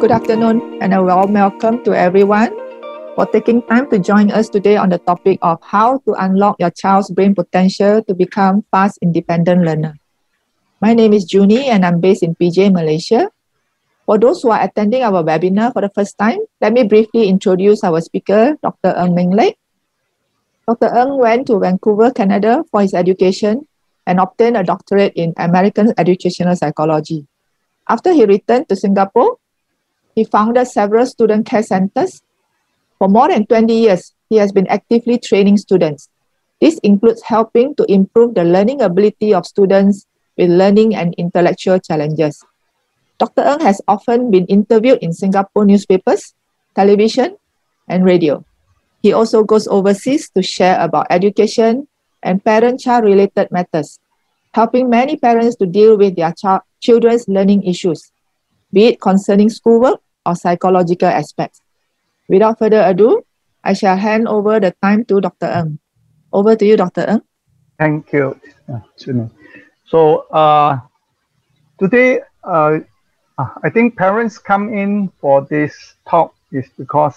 Good afternoon and a warm welcome to everyone for taking time to join us today on the topic of how to unlock your child's brain potential to become fast independent learner. My name is Junie and I'm based in PJ, Malaysia. For those who are attending our webinar for the first time, let me briefly introduce our speaker, Dr. Ng Meng Lek. Dr. Ng went to Vancouver, Canada for his education and obtained a doctorate in American Educational Psychology. After he returned to Singapore, he founded several student care centers. For more than 20 years, he has been actively training students. This includes helping to improve the learning ability of students with learning and intellectual challenges. Dr. Ng has often been interviewed in Singapore newspapers, television, and radio. He also goes overseas to share about education and parent-child related matters, helping many parents to deal with their children's learning issues, be it concerning schoolwork or psychological aspects. Without further ado, I shall hand over the time to Dr. Ng. Over to you, Dr. Ng. Thank you, Junie. So today, I think parents come in for this talk is because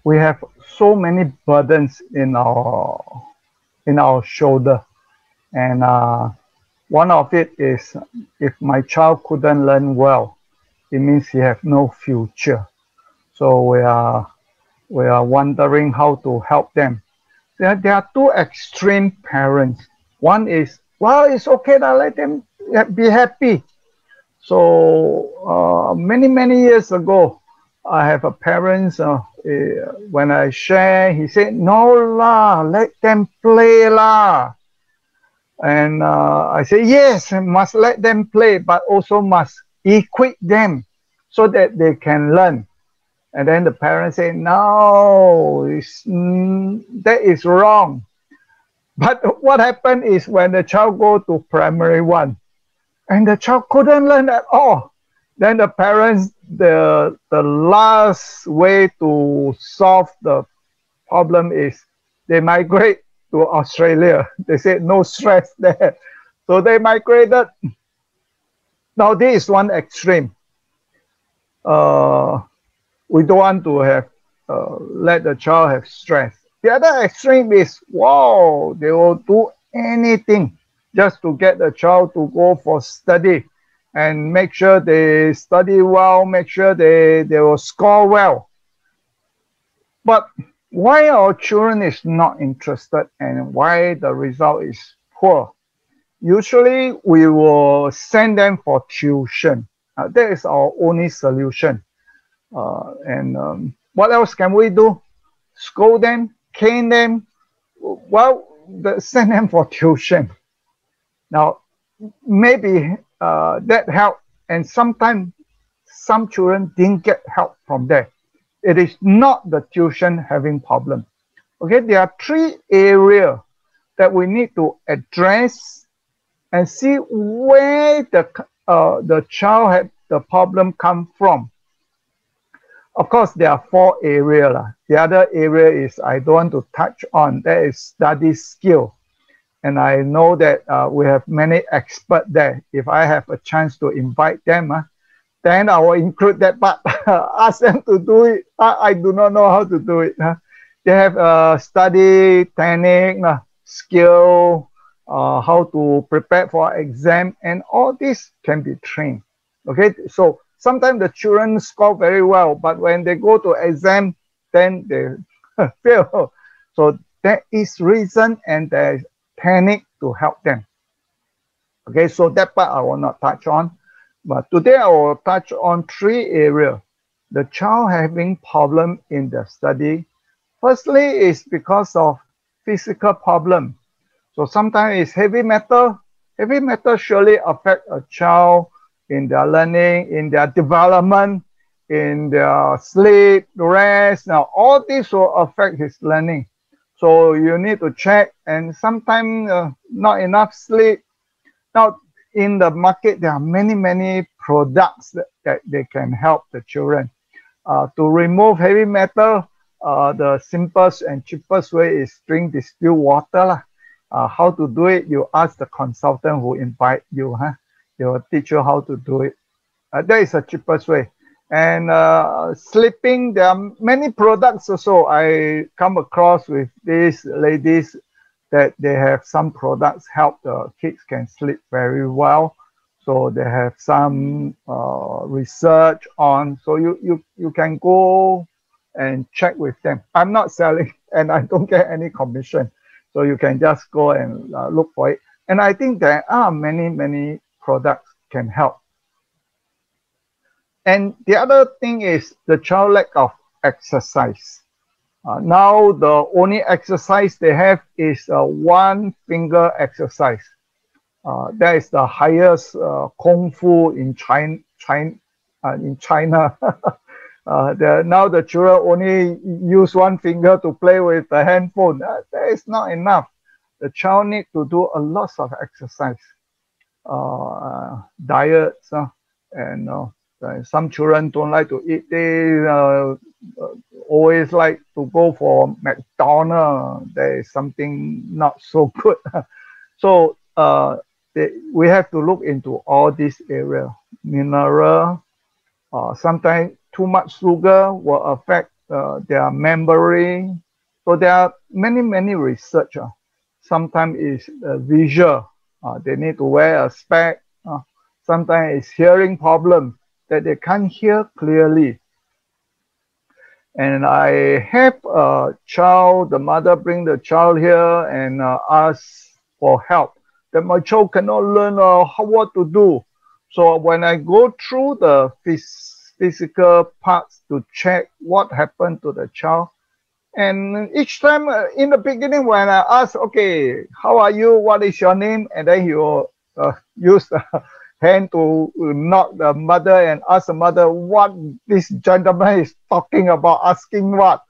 we have so many burdens in our shoulder, and one of it is if my child couldn't learn well, it means he have no future. So we are wondering how to help them. There are two extreme parents. One is, well, it's okay to let them be happy. So many years ago, I have a parent, when I share, he said, no lah, let them play lah. And I say, yes, must let them play, but also must equip them so that they can learn. And then the parents say, no, that is wrong. But what happened is when the child go to primary one, and the child couldn't learn at all, then the parents, the last way to solve the problem is they migrate to Australia. They said no stress there. So they migrated. Now this is one extreme. We don't want to have let the child have stress. The other extreme is, wow, they will do anything just to get the child to go for study and make sure they study well, make sure they will score well. But why our children is not interested and why the result is poor? Usually we will send them for tuition. That is our only solution. What else can we do? Scold them, cane them? Well, send them for tuition. Now, maybe that helped, and sometimes some children didn't get help from that. It is not the tuition having problem. Okay, there are three areas that we need to address and see where the child had the problem come from. Of course, there are four areas. The other area is I don't want to touch on. That is study skill. And I know that we have many experts there. If I have a chance to invite them, then I will include that part. Ask them to do it. I do not know how to do it. They have study technique, skill, how to prepare for exam, and all this can be trained. Okay, so sometimes the children score very well, but when they go to exam, then they fail. So there is reason and there is technique to help them. Okay, so that part I will not touch on. But today I will touch on three areas. The child having problem in the study. Firstly is because of physical problem. So sometimes it's heavy metal. Heavy metal surely affect a child in their learning, in their development, in their sleep, rest. Now all this will affect his learning. So you need to check, and sometimes not enough sleep. Now in the market, there are many products that they can help the children. To remove heavy metal, the simplest and cheapest way is drink distilled water. How to do it, you ask the consultant who invite you. They will teach you how to do it. That is the cheapest way. And sleeping, there are many products also. I come across with these ladies that they have some products help the kids can sleep very well. So they have some research on. So you can go and check with them. I'm not selling, and I don't get any commission. So you can just go and look for it. And I think there are many products can help. And the other thing is the child lack of exercise. Now the only exercise they have is one finger exercise. That is the highest kung fu in China. Now the children only use one finger to play with the handphone. That is not enough. The child need to do a lot of exercise, diets, and some children don't like to eat. They always like to go for McDonald's. There is something not so good. So we have to look into all these areas. Mineral, sometimes too much sugar will affect their memory. So there are many research. Sometimes it's visual. They need to wear a spec. Sometimes it's hearing problem that they can't hear clearly. And I have a child, the mother bring the child here and ask for help. That my child cannot learn what to do. So when I go through the physical parts to check what happened to the child, and each time in the beginning when I ask, okay, how are you? What is your name? And then he will use the hand to knock the mother and ask the mother what this gentleman is talking about, asking what.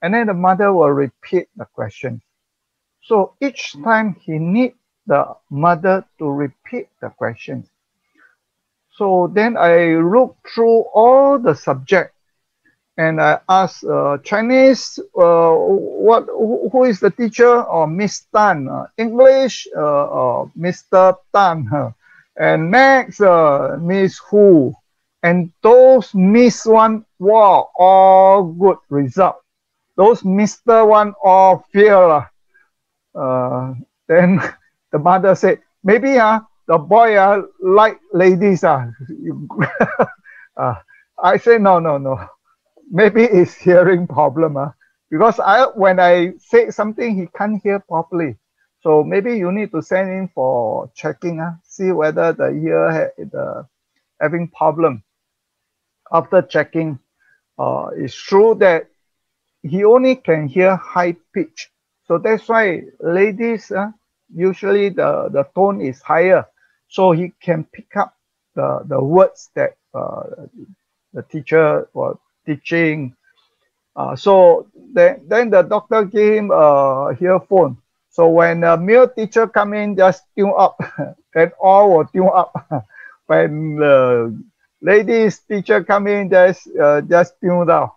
And then the mother will repeat the question. So each time he needs the mother to repeat the question. So then I look through all the subject and I ask Chinese, who is the teacher? Or Miss Tan. English, Mr. Tan. And Max, Miss Who. And those Miss one, wow, all good result. Those Mr. one, all fail. Then the mother said, maybe the boy like ladies. I say, no. Maybe it's hearing problem. Because when I say something, he can't hear properly. So maybe you need to send in for checking, see whether the ear having problem. After checking, it's true that he only can hear high pitch. So that's why ladies, usually the tone is higher. So he can pick up the words that the teacher was teaching. So then the doctor gave him a earphone. So when a male teacher come in, just tune up, then all will tune up. When the ladies teacher come in, just tune down.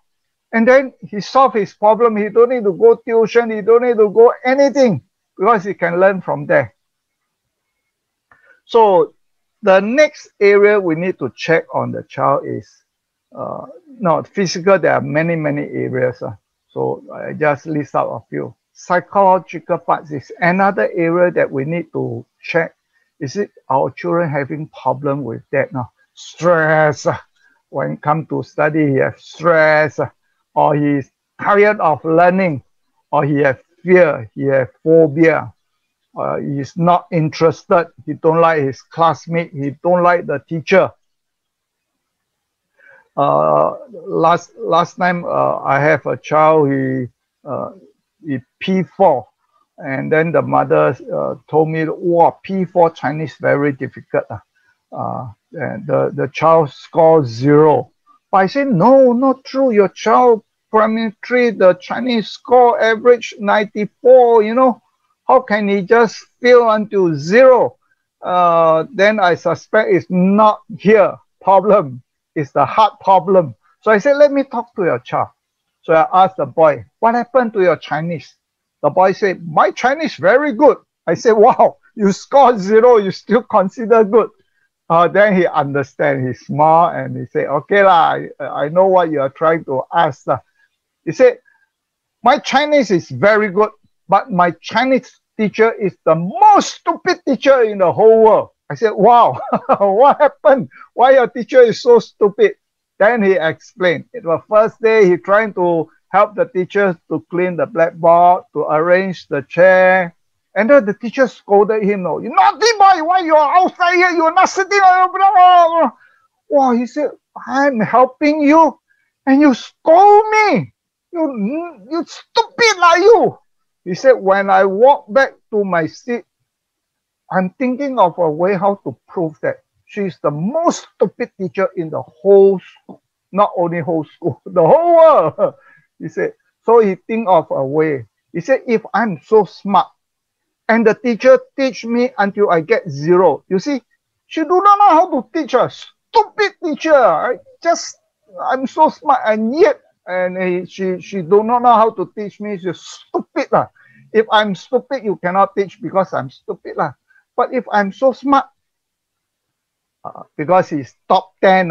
And then he solved his problem. He don't need to go tuition. He don't need to go anything because he can learn from there. So the next area we need to check on the child is physical. There are many areas. So I just list out a few. Psychological parts is another area that we need to check. Is it our children having problem with that now? Stress. When it comes to study, he has stress, or he's tired of learning, or he has fear, he has phobia. He's not interested. He don't like his classmate. He don't like the teacher. Last time I have a child. He P4, and then the mother told me, "Wow, P4 Chinese very difficult." And the child scored 0. But I said, no, not true. Your child primary 3, the Chinese score average 94. You know, how can he just fail until 0? Then I suspect it's not here problem. It's the heart problem. So I said, let me talk to your child. So I asked the boy, what happened to your Chinese? The boy said, my Chinese very good. I said, wow, you scored 0, you still consider good. Then he understand. He smiled and he said, "Okay lah, I know what you are trying to ask lah." He said, "My Chinese is very good, but my Chinese teacher is the most stupid teacher in the whole world." I said, "Wow, what happened? Why your teacher is so stupid?" Then he explained. It was first day he trying to help the teachers to clean the blackboard, to arrange the chair. And then the teacher scolded him, "No, you naughty boy, why you are outside here? You are not sitting on your." Wow, he said, "I'm helping you and you scold me. You stupid like you." He said, "When I walk back to my seat, I'm thinking of a way how to prove that she's the most stupid teacher in the whole school. Not only whole school, the whole world." He said, so he think of a way. He said, if I'm so smart and the teacher teach me until I get 0, you see, she do not know how to teach us. Stupid teacher. I'm so smart and yet, and she do not know how to teach me. She's stupid lah. If I'm stupid, you cannot teach because I'm stupid lah. But if I'm so smart, because he's top 10,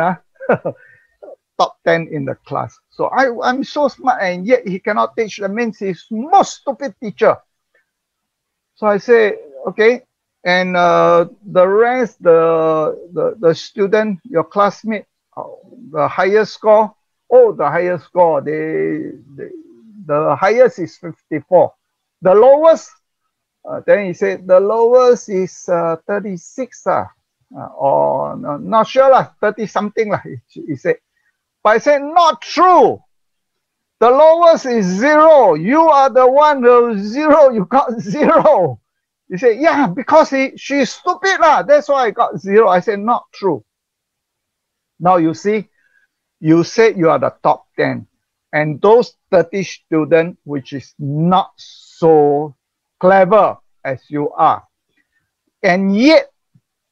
top 10 in the class. So I'm so smart and yet he cannot teach. That means he's most stupid teacher. So I say, okay. And the rest, the student, your classmate, the highest score. Oh, the highest score. The highest is 54. The lowest, then he said, the lowest is 36. Or not sure lah, 30 something lah. He said, but I said, not true. The lowest is 0. You are the one who 0. You got 0. He said, yeah, because she's stupid lah. That's why I got 0. I said, not true. Now you see, you said you are the top 10. And those 30 students, which is not so clever as you are. And yet,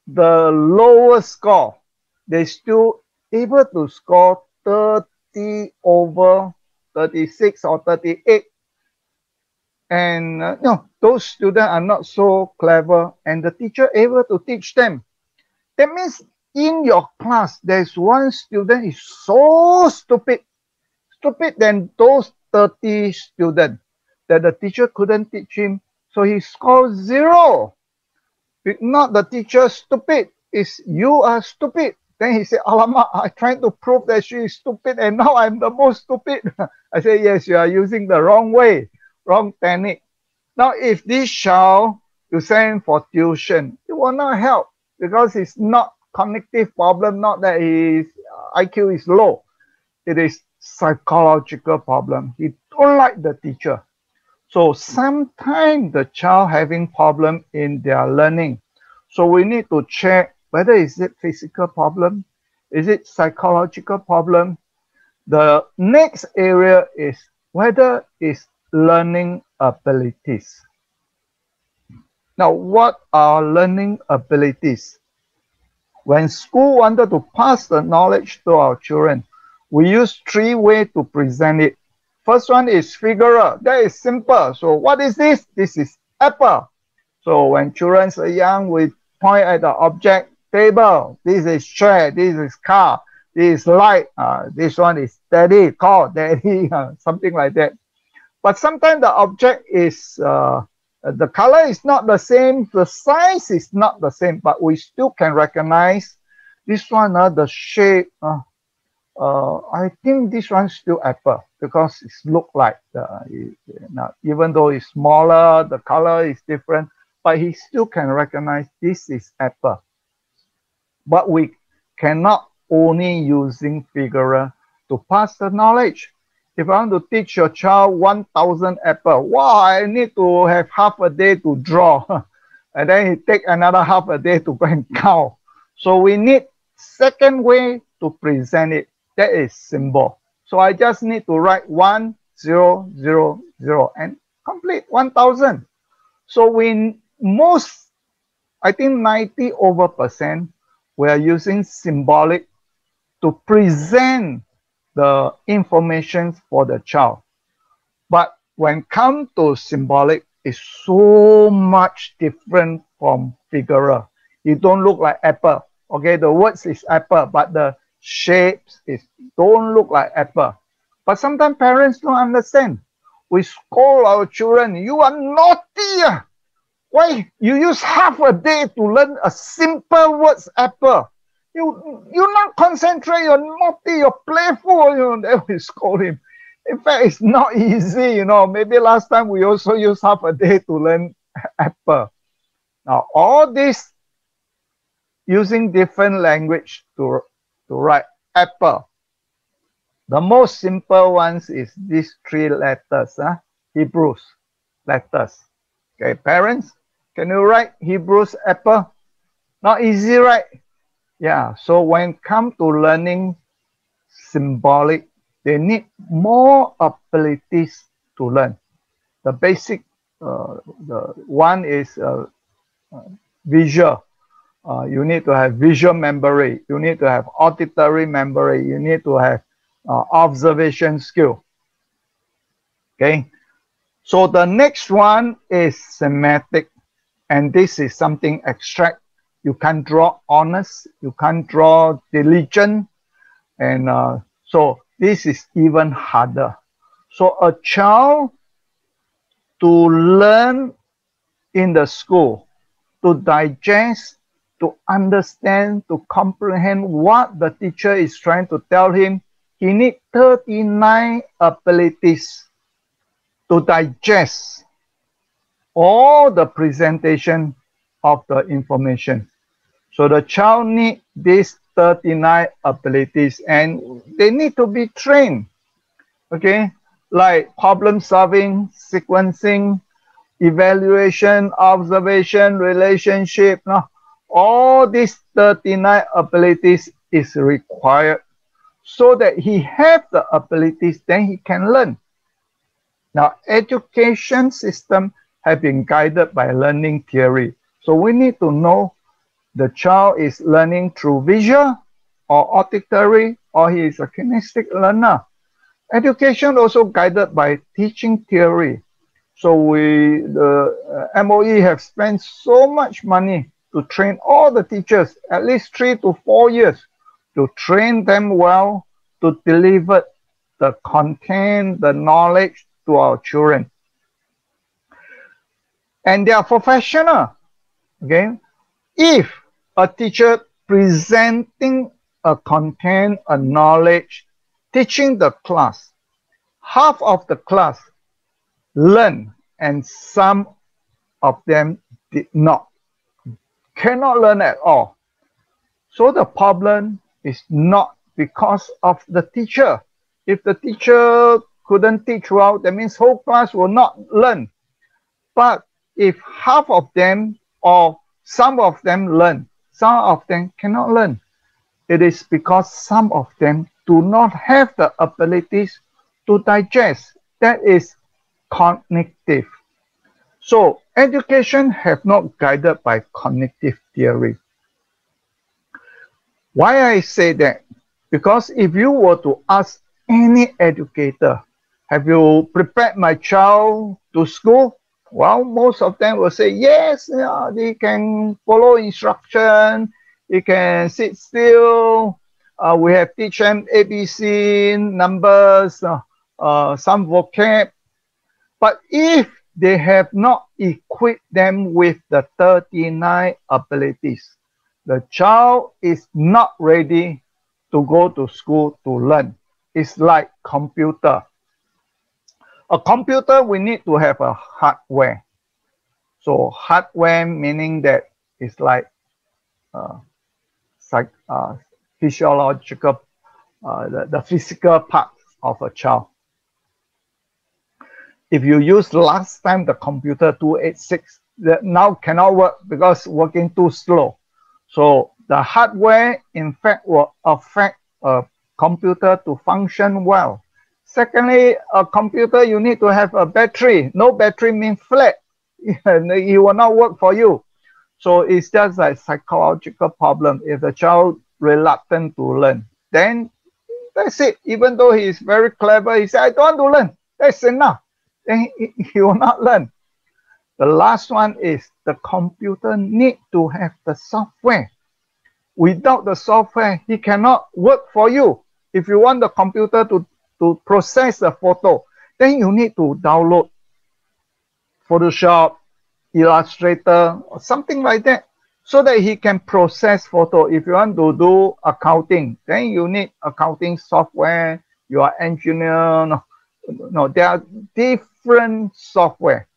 the lowest score, they still able to score 30 over 36 or 38. And no, those students are not so clever and the teacher able to teach them. That means in your class, there's one student is so stupid than those 30 students that the teacher couldn't teach him. So he scored 0. Not the teacher stupid, it's you are stupid. Then he said, alamak, I tried to prove that she is stupid and now I'm the most stupid. I said, yes, you are using the wrong way, wrong technique. Now, if this child you send for tuition, it will not help because it's not cognitive problem, not that his IQ is low. It is psychological problem. He don't like the teacher. So sometimes the child having problem in their learning. So we need to check whether is it physical problem, is it psychological problem. The next area is whether it's learning abilities. Now, what are learning abilities? When school wanted to pass the knowledge to our children, we use 3 ways to present it. First one is figural. That is simple. So what is this? This is apple. So when children are young, we point at the object, table. This is chair. This is car. This is light. This one is daddy, call daddy, something like that. But sometimes the object is, the color is not the same. The size is not the same, but we still can recognize this one, the shape. I think this one's still apple because it looks like even though it's smaller, the color is different, but he still can recognize this is apple. But we cannot only using figure to pass the knowledge. If I want to teach your child 1,000 apple, wow, I need to have half a day to draw, and then he take another half a day to go and count. So we need second way to present it. That is symbol. So I just need to write 1, 0, 0, 0 and complete 1,000. So I think 90% we are using symbolic to present the information for the child. But when come to symbolic, it's so much different from figural. It don't look like apple. Okay, the words is apple, but the shapes is don't look like apple. But sometimes parents don't understand. We scold our children, you are naughty. Why you use half a day to learn a simple words apple? You not concentrate, you're naughty, you're playful, then we scold him. In fact, it's not easy, Maybe last time we also used half a day to learn apple. Now all this using different language to write apple. The most simple ones is these three letters, Hebrews letters. Okay, parents, can you write Hebrews apple? Not easy, right? Yeah, so when it comes to learning symbolic, they need more abilities to learn. The basic, the one is visual. You need to have visual memory. You need to have auditory memory. You need to have observation skill. Okay. So the next one is semantic. And this is something abstract. You can't draw honest. You can't draw diligent. And so this is even harder. So a child to learn in the school, to digest, to understand, to comprehend what the teacher is trying to tell him, he needs 39 abilities to digest all the presentation of the information. So the child needs these 39 abilities and they need to be trained. Okay, like problem solving, sequencing, evaluation, observation, relationship. All these 39 abilities is required so that he have the abilities, then he can learn. Now, education system have been guided by learning theory. So we need to know the child is learning through visual or auditory, or he is a kinesthetic learner. Education also guided by teaching theory. So the MOE have spent so much money to train all the teachers, at least 3 to 4 years, to train them well, to deliver the content, the knowledge to our children. And they are professional. Okay, if a teacher presenting a content, a knowledge, teaching the class, half of the class learn and some of them did not, cannot learn at all. So the problem is not because of the teacher. If the teacher couldn't teach well, that means whole class will not learn. But if half of them or some of them learn, some of them cannot learn, it is because some of them do not have the abilities to digest. That is cognitive. So education have not guided by cognitive theory. Why I say that? Because if you were to ask any educator, have you prepared my child to school? Well, most of them will say, yes, they can follow instruction, they can sit still, we have teach them ABC, numbers, some vocab. But if they have not equipped them with the 39 abilities, the child is not ready to go to school to learn. It's like computer. A computer, we need to have a hardware. So hardware meaning that it's like physiological, the physical part of a child. If you use last time the computer 286, that now cannot work because working too slow. So the hardware, in fact, will affect a computer to function well. Secondly, a computer, you need to have a battery. No battery means flat. It will not work for you. So it's just like psychological problem. If the child reluctant to learn, then that's it. Even though he is very clever, he said, I don't want to learn. That's enough. Then he will not learn. The last one is the computer need to have the software. Without the software, he cannot work for you. If you want the computer to process the photo, then you need to download Photoshop, Illustrator, or something like that, so that he can process photo. If you want to do accounting, then you need accounting software. You are engineer. No, there are different software.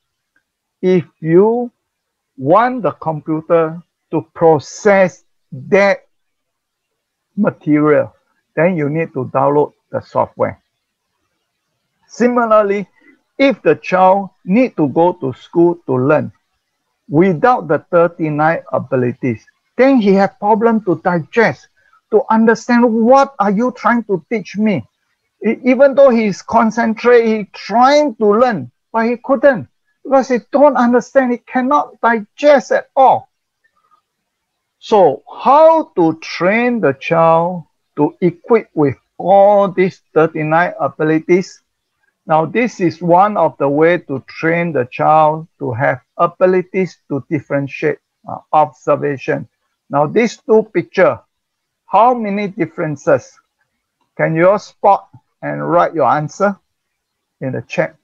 If you want the computer to process that material, then you need to download the software. Similarly, if the child need to go to school to learn without the 39 abilities, then he have problem to digest, to understand what are you trying to teach me. Even though he's concentrated, he trying to learn, but he couldn't because he don't understand, he cannot digest at all. So how to train the child to equip with all these 39 abilities? Now, this is one of the way to train the child to have abilities to differentiate observation. Now, these two pictures, how many differences? Can you all spot and write your answer in the chat?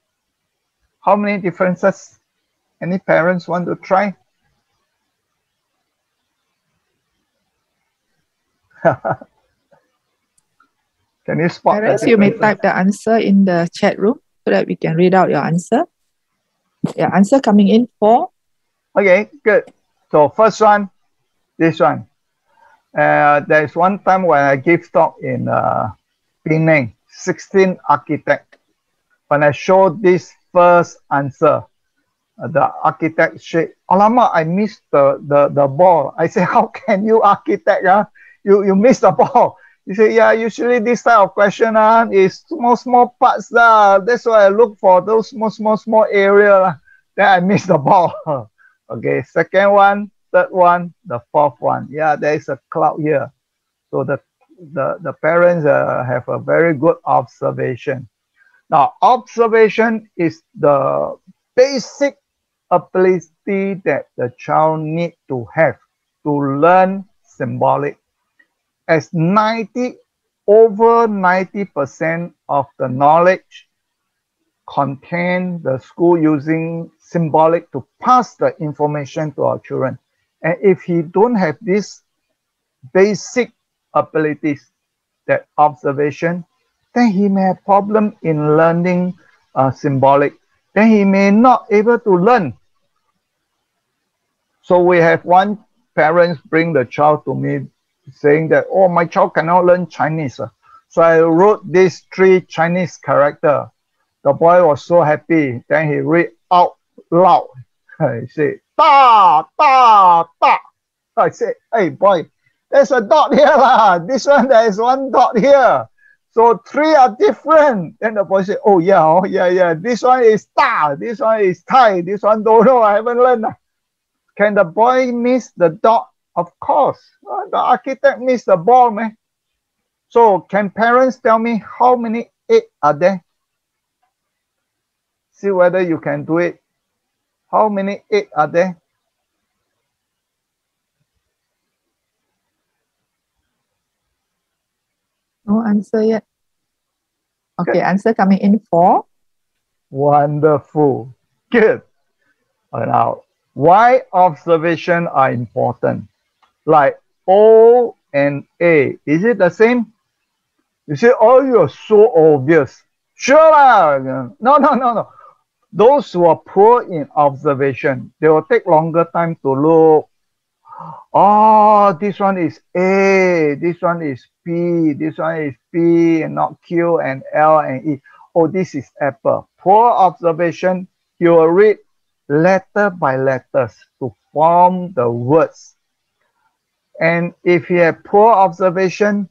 How many differences? Any parents want to try? Can you spot? Parents, you may type the answer in the chat room so that we can read out your answer. Yeah, answer coming in 4. Okay, good. So first one, this one. There's one time when I give talk in Penang, 16 architect. When I showed this first answer, the architect said, "Alamak, I missed the ball." I said, "How can you architect? You missed the ball." He said, "Yeah, usually this type of question is small parts. That's why I look for those small area. Then I miss the ball." Okay, second one, third one, the fourth one. Yeah, there is a cloud here. So the parents have a very good observation. Now, observation is the basic ability that the child need to have to learn symbolic. As over 90% of the knowledge contain the school using symbolic to pass the information to our children. And if he don't have these basic abilities, that observation, then he may have problem in learning symbolic. Then he may not able to learn. So we have one parents bring the child to me saying that, "Oh, my child cannot learn Chinese." So I wrote these 3 Chinese characters. The boy was so happy. Then he read out loud. He said, "Ta, ta, ta." I said, "Hey, boy, there's a dot here. This one, there is one dot here. So 3 are different." Then the boy said, "Oh, yeah. This one is ta. This one is Thai. This one don't know. I haven't learned." Can the boy miss the dot? Of course. The architect missed the ball, man. So can parents tell me how many 8 are there? See whether you can do it. How many 8 are there? No answer yet. Okay, good. Answer coming in 4. Wonderful. Good. Now, why observation are important? Like O and A, is it the same? You say, "Oh, you're so obvious." Sure. No. Those who are poor in observation, they will take longer time to look. Oh, this one is A, this one is P, this one is P and not Q and L and E. Oh, this is apple. Poor observation, you will read letter by letters to form the words. And if he have poor observation,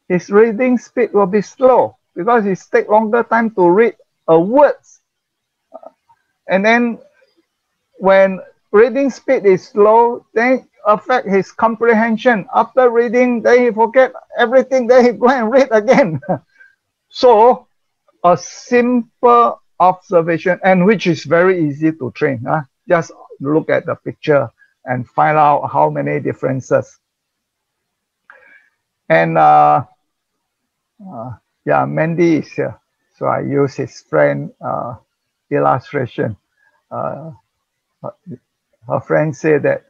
his reading speed will be slow because it takes longer time to read a words. And then when reading speed is slow, then affect his comprehension. After reading, then he forget everything, then he go and read again. So a simple observation, and which is very easy to train. Just look at the picture and find out how many differences. And yeah, Mandy is here. So I use his friend illustration. Uh, her friend said that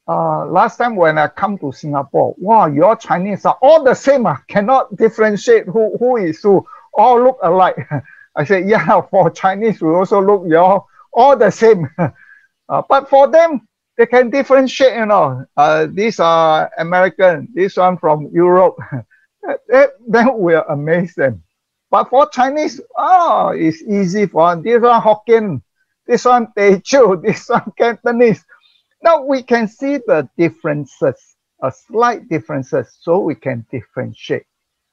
last time when I come to Singapore, wow, your Chinese are all the same. Cannot differentiate who is who. All look alike. I said, yeah, for Chinese, we also look all the same. But for them, they can differentiate, you know. These are American, this one from Europe. Then we are amazed them. But for Chinese, it's easy for this one Hokkien, this one Teochew, this one Cantonese. Now we can see the differences, slight differences, so we can differentiate.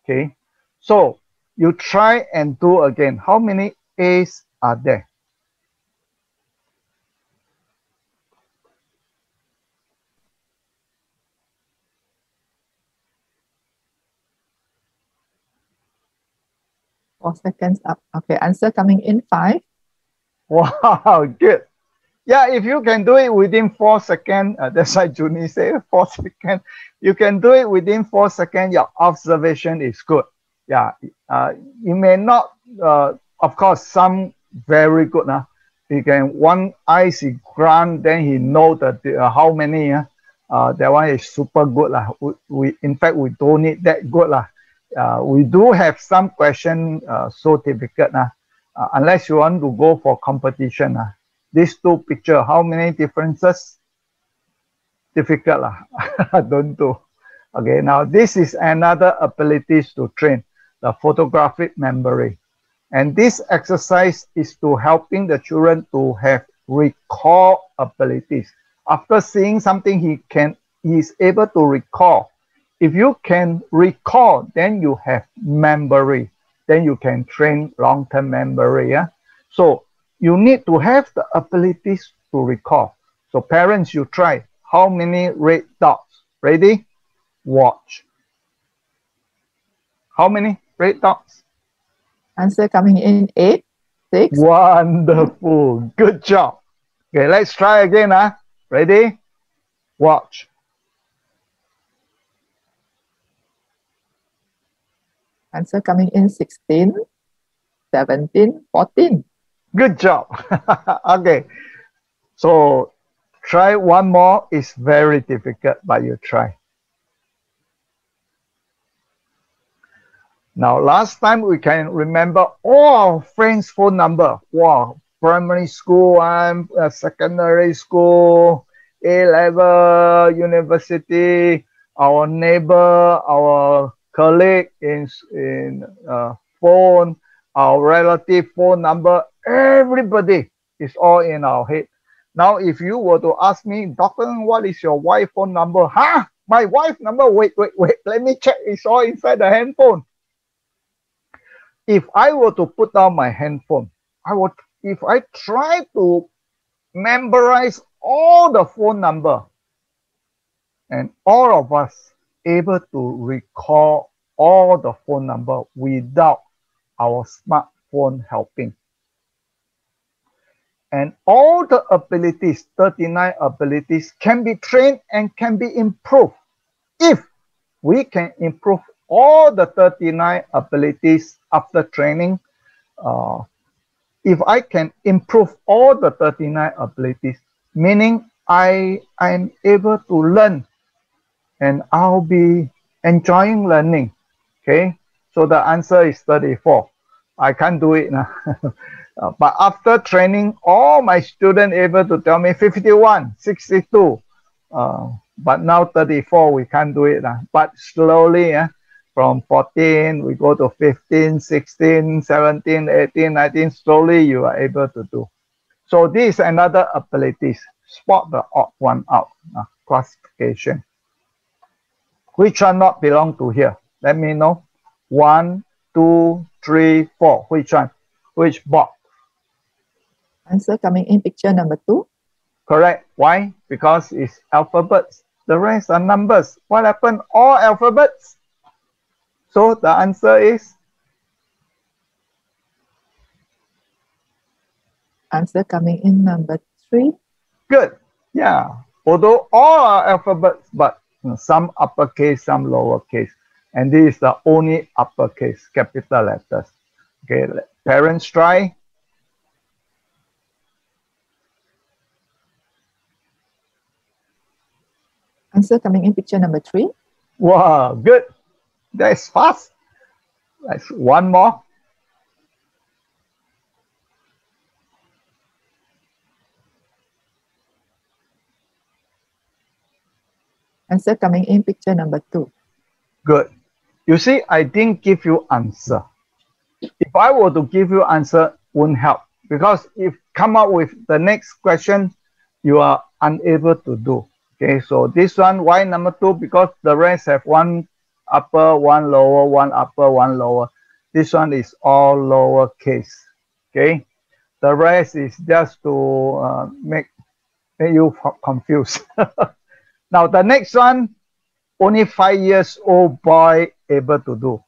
Okay, so you try and do again. How many A's are there? Four seconds up. Okay, answer coming in 5. Wow, good. Yeah, if you can do it within 4 seconds, that's why Junie said 4 seconds. You can do it within 4 seconds. Your observation is good. Yeah, you may not, of course, some very good. He can one eyes he grant, then he know that how many. That one is super good. We in fact we don't need that good. We do have some question so difficult. Unless you want to go for competition. These two picture, how many differences? Difficult lah. Don't do. Okay, now this is another abilities to train, the photographic memory. And this exercise is to helping the children to have recall abilities. After seeing something, he is able to recall. If you can recall, then you have memory. Then you can train long-term memory. Yeah? So you need to have the abilities to recall. So parents, you try. How many red dots? Ready? Watch. How many red dots? Answer coming in 8, 6. Wonderful. Good job. Okay, let's try again. Ready? Watch. Answer coming in 16, 17, 14. Good job. Okay. So try one more. It's very difficult, but you try. Now, last time we can remember all our friends' phone number. Wow, primary school and secondary school, A-level, university, our neighbor, our colleague in phone, our relative phone number, everybody is all in our head. Now, if you were to ask me, Doctor, what is your wife phone number? My wife number? Wait, let me check. It's all inside the handphone. If I were to put down my handphone, if I try to memorize all the phone number, and all of us able to recall all the phone number without our smartphone helping. And all the abilities, 39 abilities, can be trained and can be improved. If we can improve all the 39 abilities after training, if I can improve all the 39 abilities, meaning I'm able to learn and I'll be enjoying learning. Okay, so the answer is 34. I can't do it now. But after training, all my students able to tell me 51, 62. But now 34, we can't do it. But slowly, from 14, we go to 15, 16, 17, 18, 19. Slowly, you are able to do. So this is another abilities. Spot the odd one out. Classification. Which one not belong to here? Let me know. 1, 2, 3, 4. Which one? Which box? Answer coming in picture number 2. Correct. Why? Because it's alphabets. The rest are numbers. What happened? All alphabets. So the answer is? Answer coming in number 3. Good. Yeah. Although all are alphabets, but some uppercase, some lowercase. And this is the only uppercase, capital letters. Okay, parents try. Answer coming in picture number 3. Wow, good. That's fast. That's one more. Answer coming in picture number 2. Good. You see, I didn't give you answer. If I were to give you answer, won't help, because if come up with the next question, you are unable to do. Okay, so this one, why number 2? Because the rest have one upper, one lower, one upper, one lower. This one is all lower case. Okay, the rest is just to make you confused. Now the next one, only 5 years old boy able to do.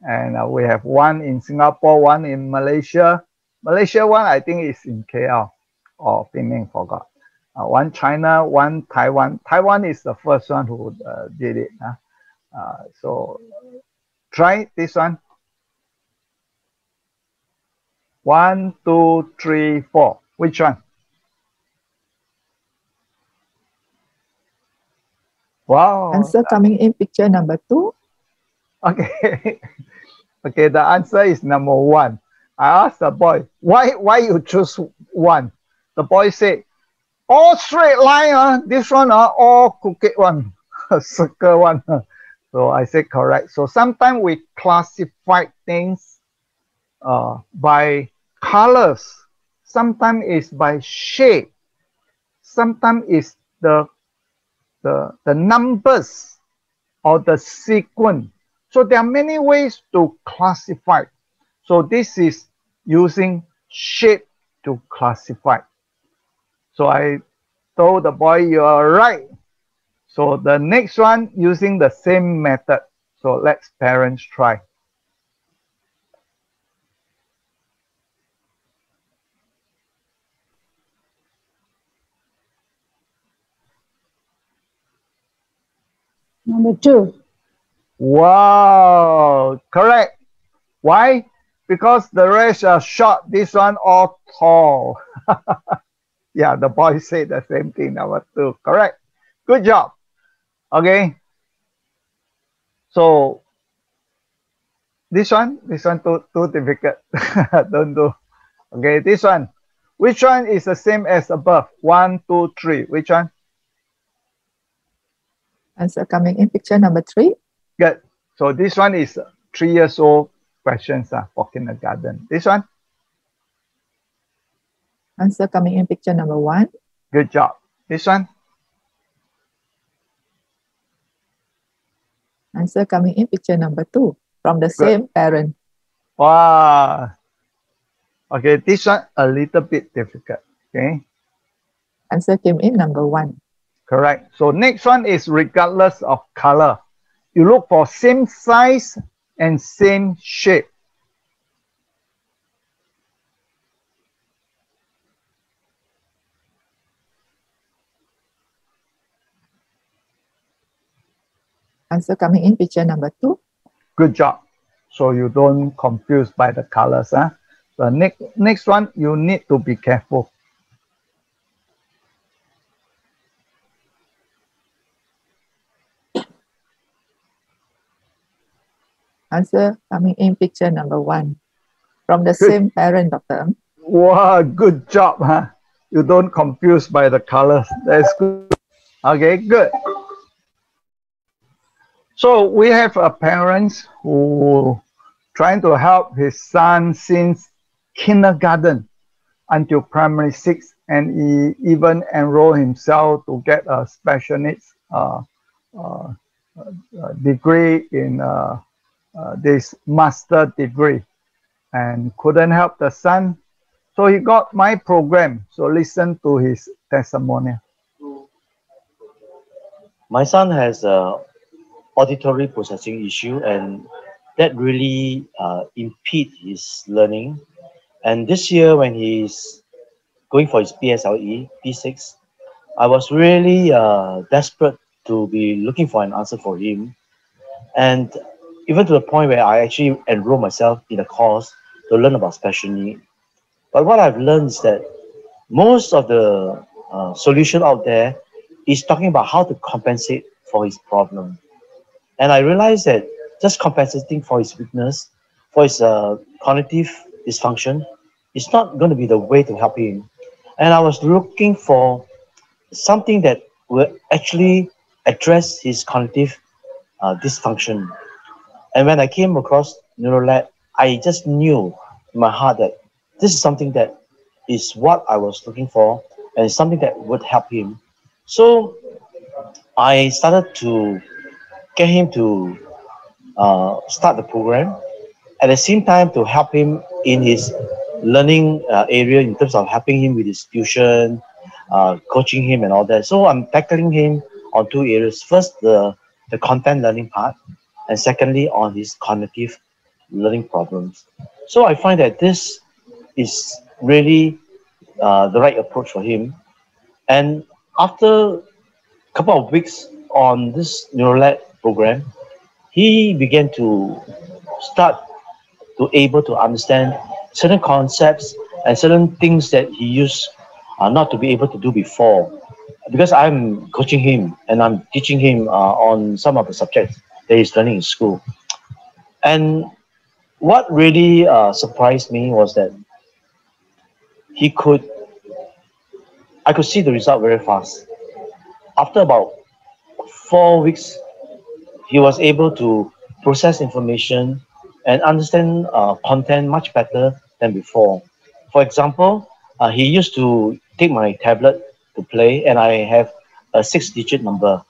And we have one in Singapore, one in Malaysia. Malaysia one, I think, is in KL or Penang, forgot. One China, one Taiwan. Taiwan is the first one who did it. So try this one. 1, 2, 3, 4. Which one? Wow. Answer coming in picture number 2. Okay. Okay, the answer is number 1. I asked the boy, why you choose 1? The boy said, all straight line, this one all crooked one, circle one. So I said correct. So sometimes we classify things by colors. Sometimes it's by shape. Sometimes it's the numbers or the sequence. So there are many ways to classify. So this is using shape to classify. So I told the boy, you are right. So the next one, using the same method. So let's parents try. Number 2. Wow, correct. Why? Because the rest are short. This one all tall. Yeah, the boy said the same thing. Number 2, correct. Good job. Okay. So this one too difficult. Don't do. Okay, this one. Which one is the same as above? 1, 2, 3. Which one? Answer coming in picture number 3. Good. So this one is 3 years old questions for kindergarten. This one? Answer coming in picture number 1. Good job. This one? Answer coming in picture number 2 from the same parent. Wow. Okay, this one a little bit difficult. Okay. Answer came in number 1. Correct. So next one is regardless of color. You look for same size and same shape. Answer coming in picture number 2. Good job. So you don't confuse by the colors. The next one, you need to be careful. Answer coming in picture number 1 from the same parent, Dr. Ng. Wow, good job. You don't confuse by the colors. That's good. Okay, good. So we have a parents who trying to help his son since kindergarten until primary 6, and he even enrolled himself to get a special needs degree in this master degree, and couldn't help the son. So he got my program. So listen to his testimony. My son has a auditory processing issue, and that really impede his learning. And this year, when he's going for his PSLE, P6, I was really desperate to be looking for an answer for him. And even to the point where I actually enroll myself in a course to learn about special need. But what I've learned is that most of the solution out there is talking about how to compensate for his problem. And I realized that just compensating for his weakness, for his cognitive dysfunction, is not going to be the way to help him. And I was looking for something that will actually address his cognitive dysfunction. And when I came across Neurolab, I just knew in my heart that this is something that is what I was looking for and something that would help him. So I started to get him to start the program. At the same time, to help him in his learning area in terms of helping him with his tuition, coaching him and all that. So I'm tackling him on two areas. First, the content learning part, and secondly, on his cognitive learning problems. So I find that this is really the right approach for him. And after a couple of weeks on this Neurolab program, he began to start to able to understand certain concepts and certain things that he used not to be able to do before. Because I'm coaching him and I'm teaching him on some of the subjects that he's learning in school. And what really surprised me was that he could, I could see the result very fast. After about 4 weeks, he was able to process information and understand content much better than before. For example, he used to take my tablet to play, and I have a 6-digit number.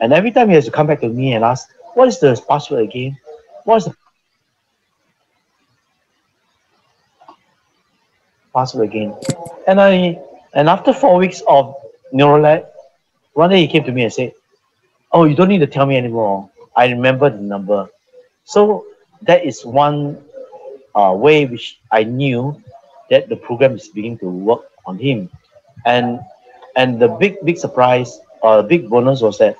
And every time he has to come back to me and ask, "What is the password again? What is the password again?" And after 4 weeks of Neuralab, one day he came to me and said, "Oh, you don't need to tell me anymore. I remember the number." So that is one way which I knew that the program is beginning to work on him. And the big surprise or big bonus was that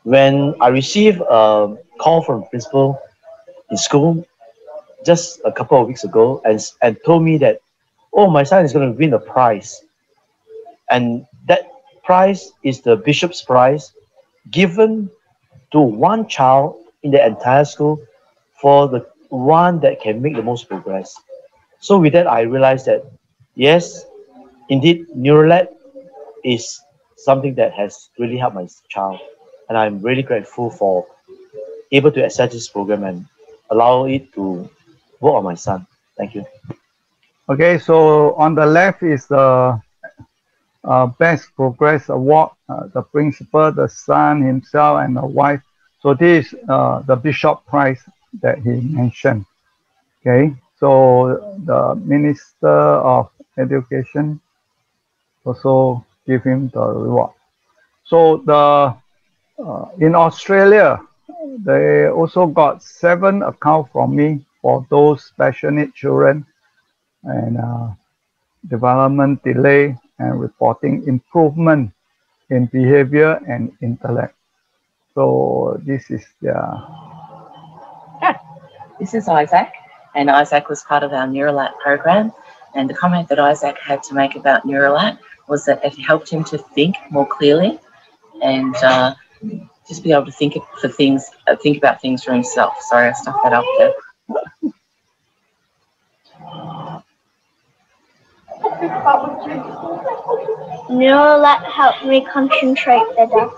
when I received a call from the principal in school just a couple of weeks ago and told me that, "Oh, my son is going to win a prize." And that prize is the Bishop's Prize given to one child in the entire school for the one that can make the most progress. So with that, I realized that, yes, indeed, Neuralab is something that has really helped my child. And I'm really grateful for able to access this program and allow it to work on my son. Thank you. Okay, so on the left is the Best Progress Award, the principal, the son himself, and the wife. So this is the Bishop Prize that he mentioned. Okay, so the Minister of Education also give him the reward. So the in Australia, they also got 7 accounts from me for those special need children and development delay and reporting improvement in behavior and intellect. So this is the This is Isaac, and Isaac was part of our Neuralab program. And the comment that Isaac had to make about Neuralab was that it helped him to think more clearly and just be able to think about things for himself. Sorry, I stuffed that up there. Neuralab helped me concentrate better.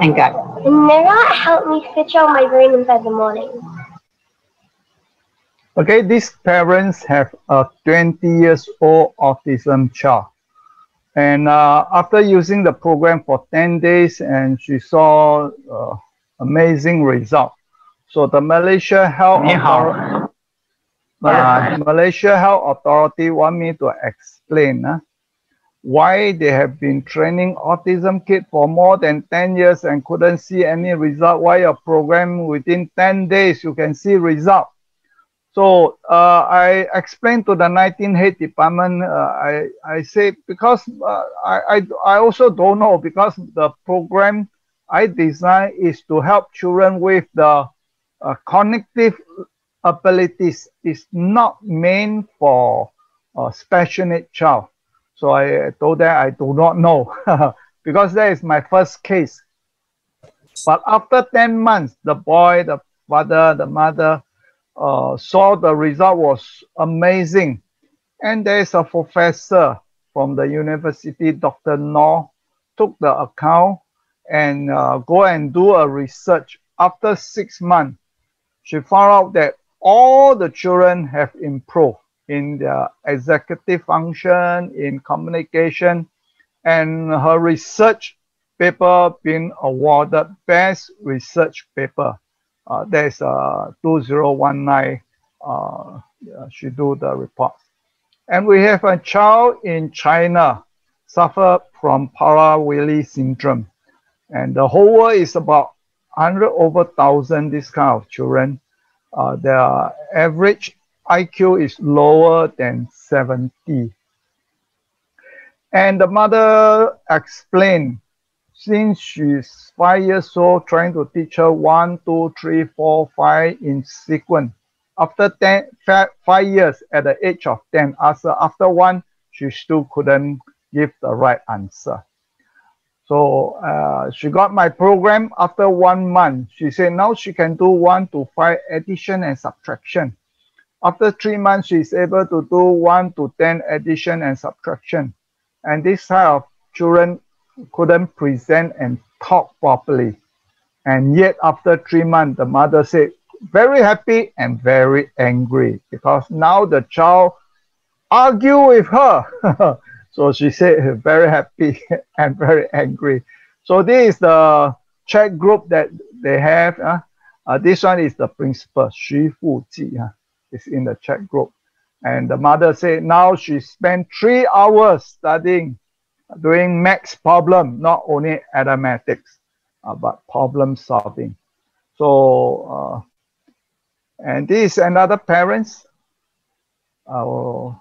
And go. Neuralab helped me switch on my brain in bed in the morning. okay. These parents have a 20-year-old autism child, and after using the program for 10 days, and she saw amazing result. So the Malaysia Health Authority want me to explain why they have been training autism kids for more than 10 years and couldn't see any result. Why a program within 10 days you can see result? So I explained to the 19 head department. I say because I also don't know, because the program I designed is to help children with the cognitive abilities. It's not meant for a special need child. So I told them I do not know because that is my first case. But after 10 months, the boy, the father, the mother saw the result was amazing. And there is a professor from the university, Dr. Nor, took the account and go and do a research. After 6 months, she found out that all the children have improved in their executive function, in communication, and her research paper being awarded best research paper. That is 2019. She do the report. And we have a child in China suffer from Prader-Willi syndrome. And the whole world is about 100 over 1,000 this kind of children. Their average IQ is lower than 70. And the mother explained, since she's 5 years old, trying to teach her 1, 2, 3, 4, 5 in sequence. After 5 years, at the age of 10, after one, she still couldn't give the right answer. So she got my program. After 1 month, she said now she can do 1 to 5 addition and subtraction. After 3 months, she's able to do 1 to 10 addition and subtraction. And this type of children couldn't present and talk properly. And yet after 3 months, the mother said, very happy and very angry because now the child argue with her. So she said very happy and very angry. So this is the chat group that they have. This one is the principal, Xu Fuji. It's in the chat group. And the mother said now she spent 3 hours studying, doing maths problem, not only mathematics, but problem solving. So, and this is another parents. Hi,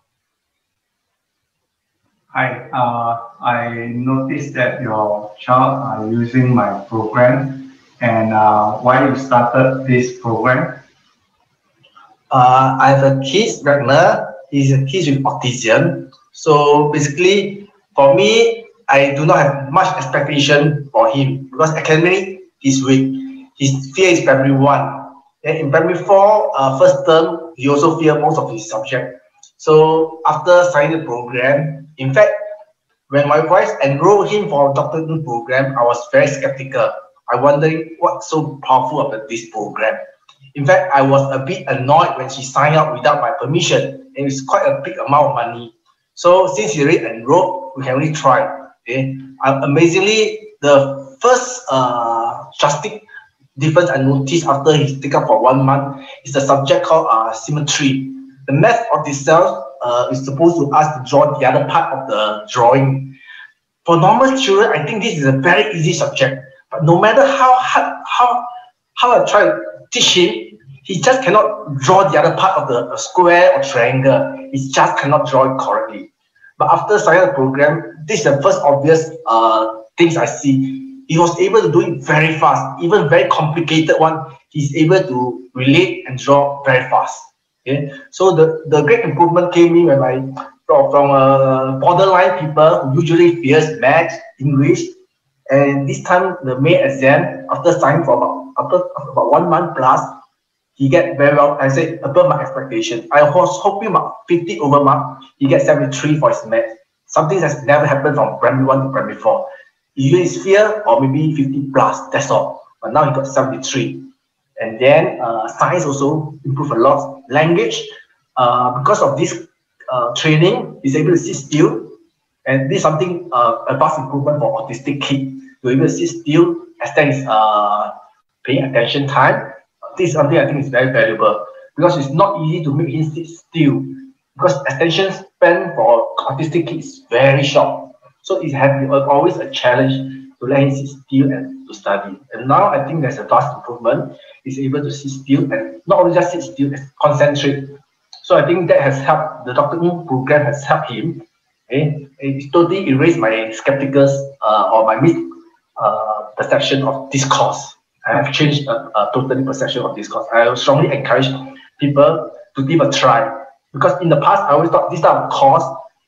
I noticed that your child are using my program, and why you started this program? I have a kid, Ragnar. He's a kid with autism. So basically, for me, I do not have much expectation for him because academically he's weak. His fear is primary 1. And in primary 4, first term, he also fear most of his subject. So after signing the program, in fact, when my wife enrolled him for Dr. Ng program, I was very skeptical. I wondering what's so powerful about this program. In fact, I was a bit annoyed when she signed up without my permission. And it's quite a big amount of money. So since he already enrolled, we can really try. Okay? Amazingly, the first drastic difference I noticed after he took up for 1 month is the subject called symmetry. The math of the cell is supposed to ask to draw the other part of the drawing. For normal children, I think this is a very easy subject. But no matter how hard, how I try to teach him, he just cannot draw the other part of the square or triangle. He just cannot draw it correctly. But after starting the program, this is the first obvious things I see. He was able to do it very fast. Even very complicated one, he's able to relate and draw very fast. Okay? So the great improvement came in when from borderline people who usually fears math, English, and this time the May exam, after signing for about 1 month plus, he get very well, I say above my expectation. I was hoping about 50 over mark, he gets 73 for his math. Something that's never happened from primary 1 to primary 4. Usually it's fear or maybe 50 plus, that's all. But now he got 73. And then science also improved a lot. Language, because of this training, he's able to sit still. And this is something, a vast improvement for autistic kids. To be able to sit still, extend his paying attention time. This is something I think is very valuable because it's not easy to make him sit still because attention span for autistic kids is very short. So it has been always a challenge to let him sit still and to study. And now I think there's a vast improvement. He's able to sit still and not only just sit still, concentrate. So I think that has helped, the Dr. Ng program has helped him. Okay? It totally erased my skepticism or my perception of this course. I have changed totally perception of this course. I strongly encourage people to give a try, because in the past I always thought this type of course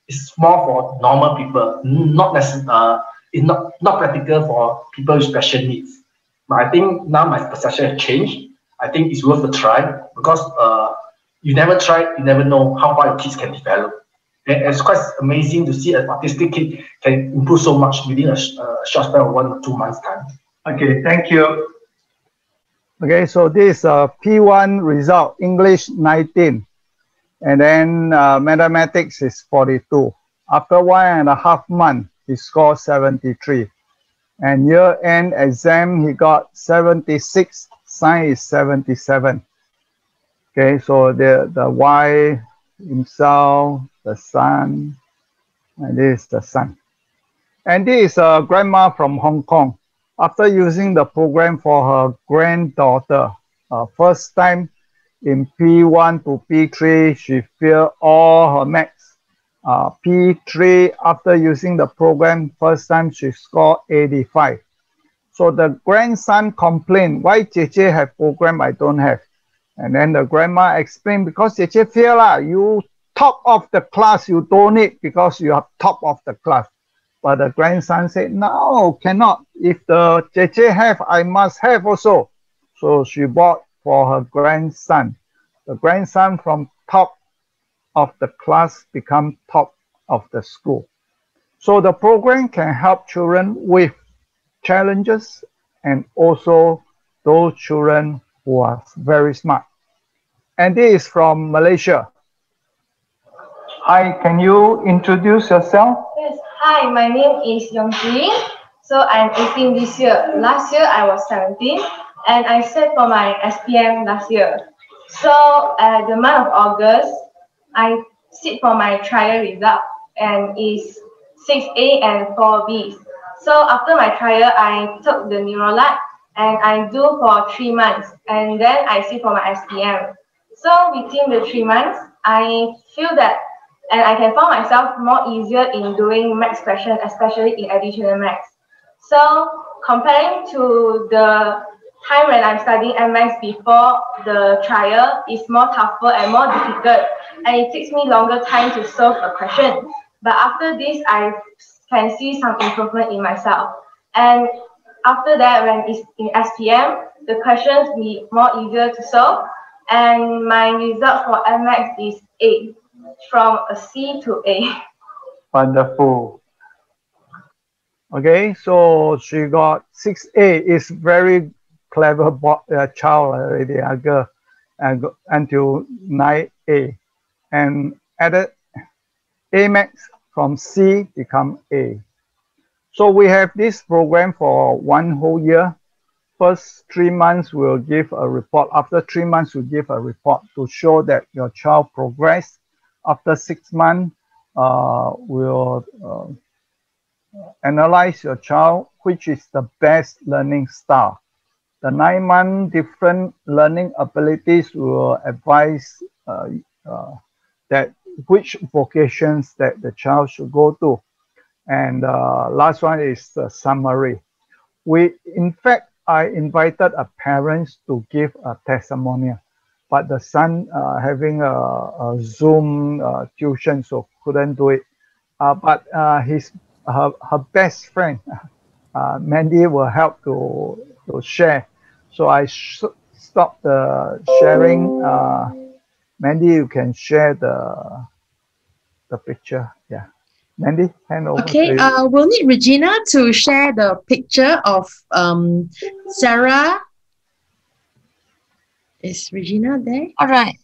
is more for normal people, not necessarily it's not practical for people with special needs. But I think now my perception has changed. I think it's worth a try, because you never try, you never know how far your kids can develop. And it's quite amazing to see an autistic kid can improve so much within a short span of 1 or 2 months time. Okay, thank you. Okay, so this P1 result, English 19, and then mathematics is 42. After 1.5 months, he scored 73. And year-end exam, he got 76, science is 77. Okay, so the Y himself, the son, and this is the son. And this is a grandma from Hong Kong. After using the program for her granddaughter, first time in P1 to P3, she failed all her maths. P3, after using the program, first time she scored 85. So the grandson complained, why JJ have program I don't have? And then the grandma explained, because JJ failed, you top of the class, you don't need because you are top of the class. But the grandson said, no, cannot. If the JJ have, I must have also. So she bought for her grandson. The grandson from top of the class become top of the school. So the program can help children with challenges and also those children who are very smart. And this is from Malaysia. Hi, can you introduce yourself? Yes, hi, my name is Yongji. So I'm 18 this year. Last year I was 17 and I sat for my SPM last year. So at the month of August, I sit for my trial result and it's 6A and 4B. So after my trial, I took the Neurolab and I do for 3 months and then I sit for my SPM. So within the 3 months, I feel that and I can find myself more easier in doing maths question, especially in additional maths. So comparing to the time when I'm studying MS before the trial, is more tougher and more difficult, and it takes me longer time to solve a question. But after this, I can see some improvement in myself. And after that, when it's in SPM, the questions be more easier to solve, and my result for MS is A. From a C to A. Wonderful. Okay, so she got 6A. Is very clever child already, a girl, and until 9A, and added A max from C become A. So we have this program for 1 whole year. First 3 months we'll give a report. After 3 months, we'll give a report to show that your child progressed. After 6 months, we'll analyze your child, which is the best learning style. The 9 month different learning abilities will advise that which vocations that the child should go to. And last one is the summary. In fact, I invited a parents to give a testimonial, but the son having a Zoom tuition, so couldn't do it. But her best friend, Mandy, will help to share. So I stopped the sharing. Mandy, you can share the picture. Yeah. Mandy, hand over to you. We'll need Regina to share the picture of Sarah. Is Regina there? All right.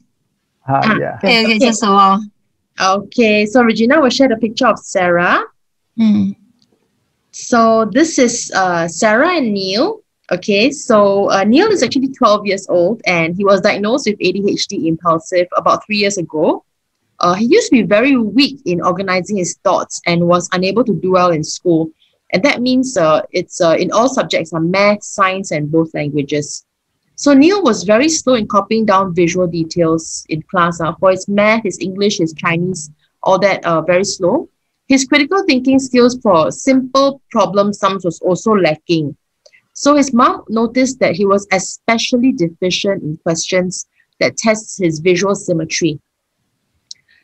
Yeah. Okay, just a while. Okay, so Regina will share the picture of Sarah. So this is Sarah and Neil. Okay, so Neil is actually 12 years old and he was diagnosed with ADHD impulsive about 3 years ago. He used to be very weak in organizing his thoughts and was unable to do well in school. And that means it's in all subjects are math, science, and both languages. So Neil was very slow in copying down visual details in class. For his math, his English, his Chinese, all that very slow. His critical thinking skills for simple problem sums was also lacking. So his mom noticed that he was especially deficient in questions that tests his visual symmetry.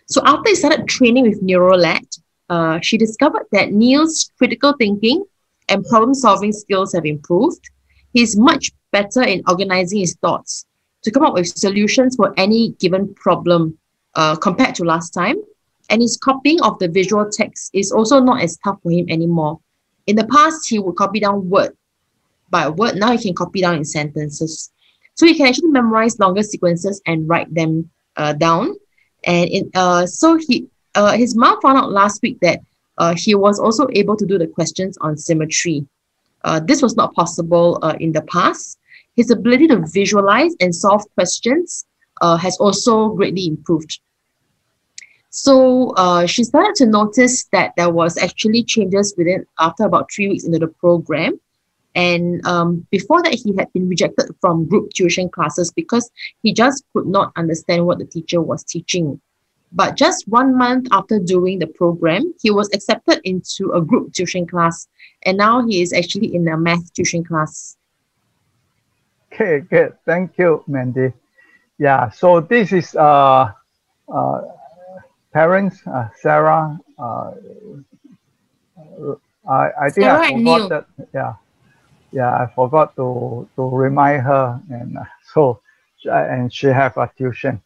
So after he started training with Neuralab, she discovered that Neil's critical thinking and problem-solving skills have improved. He's much better in organizing his thoughts to come up with solutions for any given problem compared to last time. And his copying of the visual text is also not as tough for him anymore. In the past, he would copy down word by word. Now he can copy down in sentences. So he can actually memorize longer sequences and write them down. And his mom found out last week that he was also able to do the questions on symmetry. This was not possible in the past. His ability to visualize and solve questions has also greatly improved. So she started to notice that there was actually changes within after about 3 weeks into the program. And before that, he had been rejected from group tuition classes because he just could not understand what the teacher was teaching. But just 1 month after doing the program, he was accepted into a group tuition class. And now he is actually in a math tuition class. Okay, good. Thank you, Mandy. Yeah, so this is parents, Sarah. I think Sarah I and forgot Neil. that. Yeah, I forgot to remind her, and and she have a tuition.